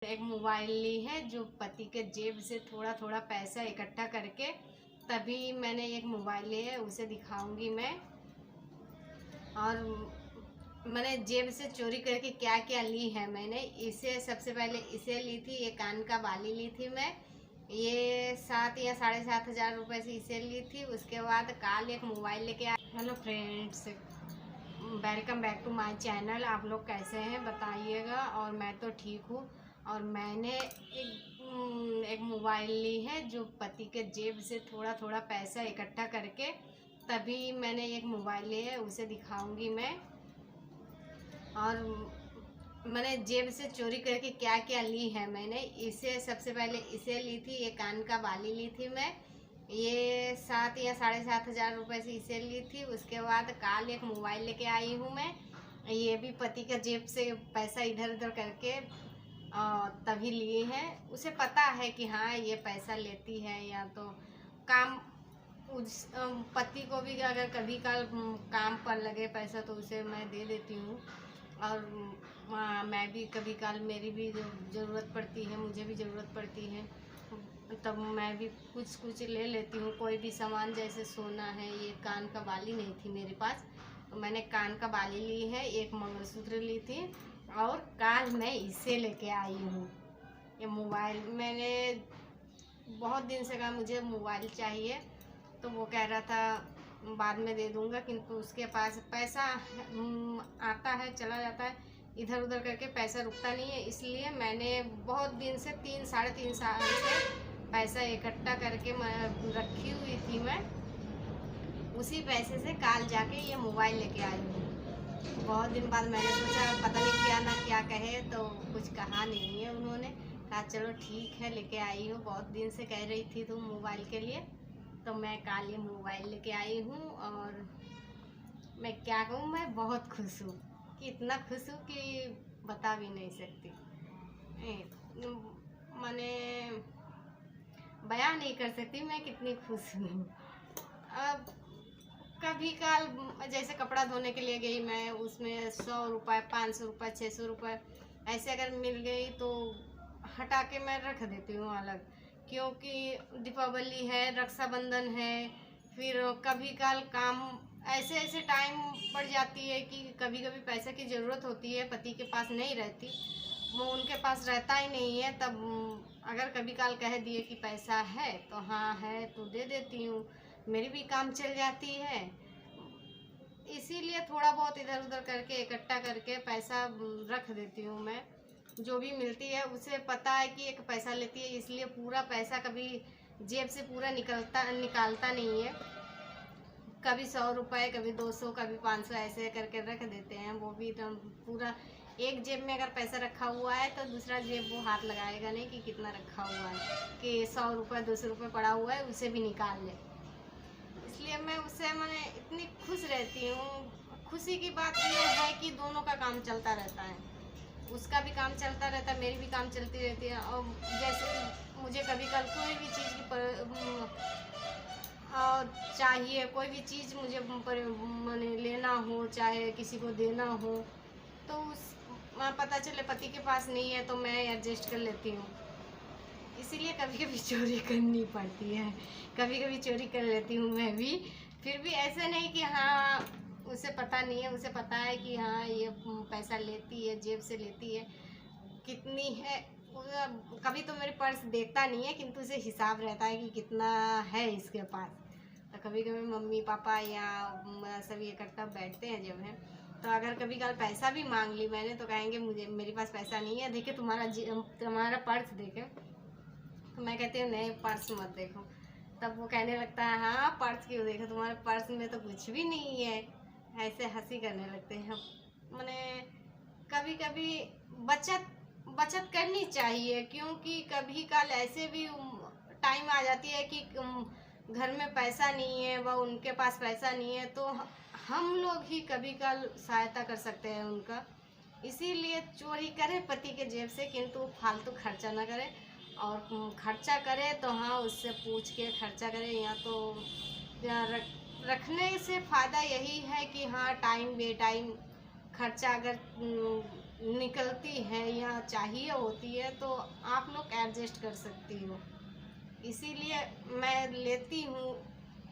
एक मोबाइल ली है जो पति के जेब से थोड़ा थोड़ा पैसा इकट्ठा करके तभी मैंने एक मोबाइल ली है, उसे दिखाऊंगी मैं। और मैंने जेब से चोरी करके क्या क्या ली है मैंने। इसे सबसे पहले इसे ली थी, ये कान का बाली ली थी मैं, ये 7 या 7,500 रुपये से इसे ली थी। उसके बाद कल एक मोबाइल लेके आ। Hello friends, welcome back to my channel. आप लोग कैसे हैं बताइएगा। और मैं तो ठीक हूँ। और मैंने एक मोबाइल ली है जो पति के जेब से थोड़ा थोड़ा पैसा इकट्ठा करके तभी मैंने एक मोबाइल ली है, उसे दिखाऊंगी मैं। और मैंने जेब से चोरी करके क्या क्या ली है मैंने। इसे सबसे पहले इसे ली थी, ये कान का बाली ली थी मैं, ये 7 या 7,500 रुपये से इसे ली थी। उसके बाद कल एक मोबाइल लेके आई हूँ मैं, ये भी पति का जेब से पैसा इधर उधर करके तभी लिए हैं। उसे पता है कि हाँ ये पैसा लेती है, या तो काम उस पति को भी अगर कभी कल काम पर लगे पैसा तो उसे मैं दे देती हूँ। और मैं भी कभी काल मेरी भी ज़रूरत पड़ती है, मुझे भी ज़रूरत पड़ती है, तब मैं भी कुछ कुछ ले लेती हूँ। कोई भी सामान जैसे सोना है, ये कान का बाली नहीं थी मेरे पास तो मैंने कान का बाली ली है, एक मंगलसूत्र ली थी। और कल मैं इसे लेके आई हूँ, ये मोबाइल। मैंने बहुत दिन से कहा मुझे मोबाइल चाहिए, तो वो कह रहा था बाद में दे दूँगा, किंतु उसके पास पैसा आता है चला जाता है, इधर उधर करके पैसा रुकता नहीं है। इसलिए मैंने बहुत दिन से 3 साढ़े 3 साल से पैसा इकट्ठा करके रखी हुई थी मैं। उसी पैसे से कल जाके ये मोबाइल लेके आई हूँ। बहुत दिन बाद मैंने सोचा पता नहीं क्या ना क्या कहे, तो कुछ कहा नहीं है उन्होंने। कहा चलो ठीक है लेके आई हूँ, बहुत दिन से कह रही थी तुम मोबाइल के लिए, तो मैं कल ये मोबाइल लेके आई हूँ। और मैं क्या कहूँ, मैं बहुत खुश हूँ, कि इतना खुश हूँ कि बता भी नहीं सकती। मैंने बयान नहीं कर सकती मैं कितनी खुश हूँ। अब कभी काल जैसे कपड़ा धोने के लिए गई मैं, उसमें 100 रुपये 500 रुपये 600 रुपये ऐसे अगर मिल गई तो हटा के मैं रख देती हूँ अलग, क्योंकि दीपावली है, रक्षाबंधन है, फिर कभी काल काम ऐसे ऐसे टाइम पड़ जाती है कि कभी कभी पैसे की ज़रूरत होती है, पति के पास नहीं रहती, वो उनके पास रहता ही नहीं है। तब अगर कभी काल कह दिए कि पैसा है तो हाँ है तो दे देती हूँ, मेरी भी काम चल जाती है। इसीलिए थोड़ा बहुत इधर उधर करके इकट्ठा करके पैसा रख देती हूँ मैं। जो भी मिलती है उसे पता है कि एक पैसा लेती है, इसलिए पूरा पैसा कभी जेब से पूरा निकालता नहीं है। कभी 100 रुपये, कभी 200, कभी 500 ऐसे करके रख देते हैं। वो भी एकदम पूरा एक जेब में अगर पैसा रखा हुआ है तो दूसरा जेब वो हाथ लगाएगा नहीं कि कितना रखा हुआ है, कि 100 रुपये 200 रुपये पड़ा हुआ है उसे भी निकाल ले। इसलिए मैं उससे मैंने इतनी खुश रहती हूँ। खुशी की बात ये है कि दोनों का काम चलता रहता है, उसका भी काम चलता रहता है, मेरी भी काम चलती रहती है। और जैसे मुझे कभी कल कोई भी चीज़ की और चाहिए, कोई भी चीज़ मुझे मैंने लेना हो, चाहे किसी को देना हो, तो उस पता चले पति के पास नहीं है तो मैं एडजस्ट कर लेती हूँ। इसीलिए कभी कभी चोरी करनी पड़ती है, कभी कभी चोरी कर लेती हूँ मैं भी। फिर भी ऐसे नहीं कि हाँ उसे पता नहीं है, उसे पता है कि हाँ ये पैसा लेती है, जेब से लेती है, कितनी है। कभी तो मेरे पर्स देखता नहीं है, किंतु उसे हिसाब रहता है कि कितना है इसके पास। तो कभी कभी मम्मी पापा या सभी इकट्ठा बैठते हैं जब है, तो अगर कभी कल पैसा भी मांग ली मैंने तो कहेंगे मुझे मेरे पास पैसा नहीं है, देखे तुम्हारा पर्स देखे। तो मैं कहती हूँ नहीं पर्स मत देखो। तब वो कहने लगता है हाँ पर्स क्यों देखो, तुम्हारे पर्स में तो कुछ भी नहीं है। ऐसे हंसी करने लगते हैं। मैंने कभी कभी बचत बचत करनी चाहिए, क्योंकि कभी कल ऐसे भी टाइम आ जाती है कि घर में पैसा नहीं है व उनके पास पैसा नहीं है, तो हम लोग ही कभी कल सहायता कर सकते हैं उनका। इसीलिए चोरी करें पति के जेब से, किंतु फालतू खर्चा ना करें। और खर्चा करें तो हाँ उससे पूछ के खर्चा करें, या तो रखने से फ़ायदा यही है कि हाँ टाइम बे टाइम खर्चा अगर निकलती है या चाहिए होती है तो आप लोग एडजस्ट कर सकती हो। इसीलिए मैं लेती हूँ,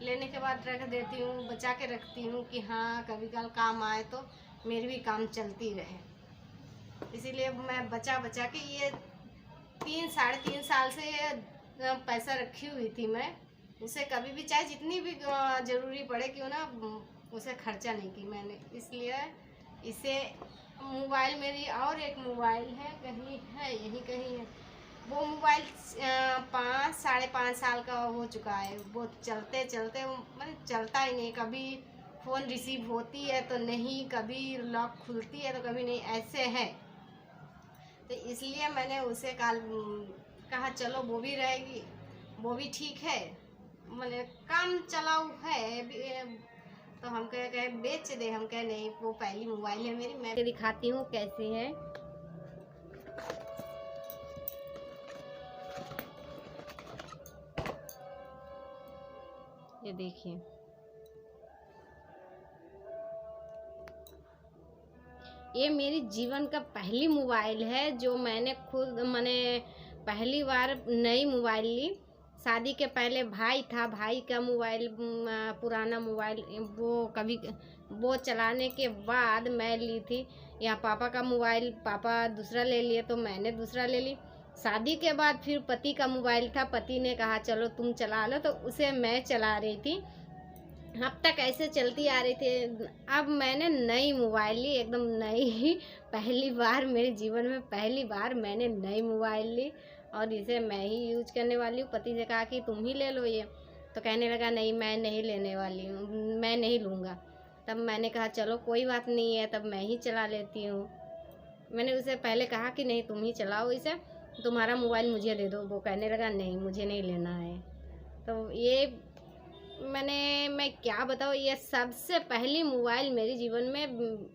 लेने के बाद रख देती हूँ, बचा के रखती हूँ कि हाँ कभी कल काम आए तो मेरी भी काम चलती रहे। इसीलिए मैं बचा बचा के ये 3-3.5 साल से पैसा रखी हुई थी मैं। उसे कभी भी चाहे जितनी भी ज़रूरी पड़े क्यों ना उसे खर्चा नहीं की मैंने। इसलिए इसे मोबाइल मेरी और एक मोबाइल है, कहीं है यहीं कहीं है, वो मोबाइल 5-5.5 साल का हो चुका है। वो चलते चलते मतलब चलता ही नहीं, कभी फ़ोन रिसीव होती है तो नहीं, कभी लॉक खुलती है तो कभी नहीं, ऐसे है। तो इसलिए मैंने उसे कहा चलो वो भी रहेगी, वो भी ठीक है, मैंने काम चलाऊ है। तो हम कहे बेच दे, हम कहे नहीं वो पहली मोबाइल है मेरी, मैं दिखाती हूँ कैसी है। ये देखिए, ये मेरी जीवन का पहली मोबाइल है जो मैंने पहली बार नई मोबाइल ली। शादी के पहले भाई था, भाई का मोबाइल पुराना मोबाइल वो चलाने के बाद मैं ली थी। यहाँ पापा का मोबाइल पापा दूसरा ले लिए तो मैंने दूसरा ले ली। शादी के बाद फिर पति का मोबाइल था, पति ने कहा चलो तुम चला लो, तो उसे मैं चला रही थी। अब तक ऐसे चलती आ रही थी। अब मैंने नई मोबाइल ली, एकदम नई पहली बार मेरे जीवन में पहली बार मैंने नई मोबाइल ली और इसे मैं ही यूज करने वाली हूँ। पति से कहा कि तुम ही ले लो ये, तो कहने लगा नहीं मैं नहीं लेने वाली हूँ, मैं नहीं लूँगा। तब मैंने कहा चलो कोई बात नहीं है, तब मैं ही चला लेती हूँ। मैंने उसे पहले कहा कि नहीं तुम ही चलाओ इसे, तुम्हारा मोबाइल मुझे दे दो। वो कहने लगा नहीं मुझे नहीं लेना है। तो ये मैं क्या बताऊँ, ये सबसे पहली मोबाइल मेरे जीवन में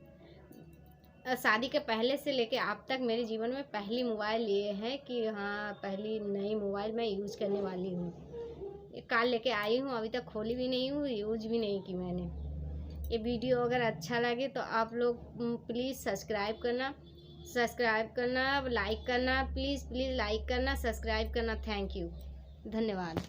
शादी के पहले से लेके अब तक मेरे जीवन में पहली मोबाइल ये है कि हाँ पहली नई मोबाइल मैं यूज़ करने वाली हूँ। ये कल लेके आई हूँ, अभी तक खोली भी नहीं हूँ, यूज भी नहीं की मैंने। ये वीडियो अगर अच्छा लगे तो आप लोग प्लीज़ सब्सक्राइब करना, लाइक करना, प्लीज़ लाइक करना, सब्सक्राइब करना। थैंक यू, धन्यवाद।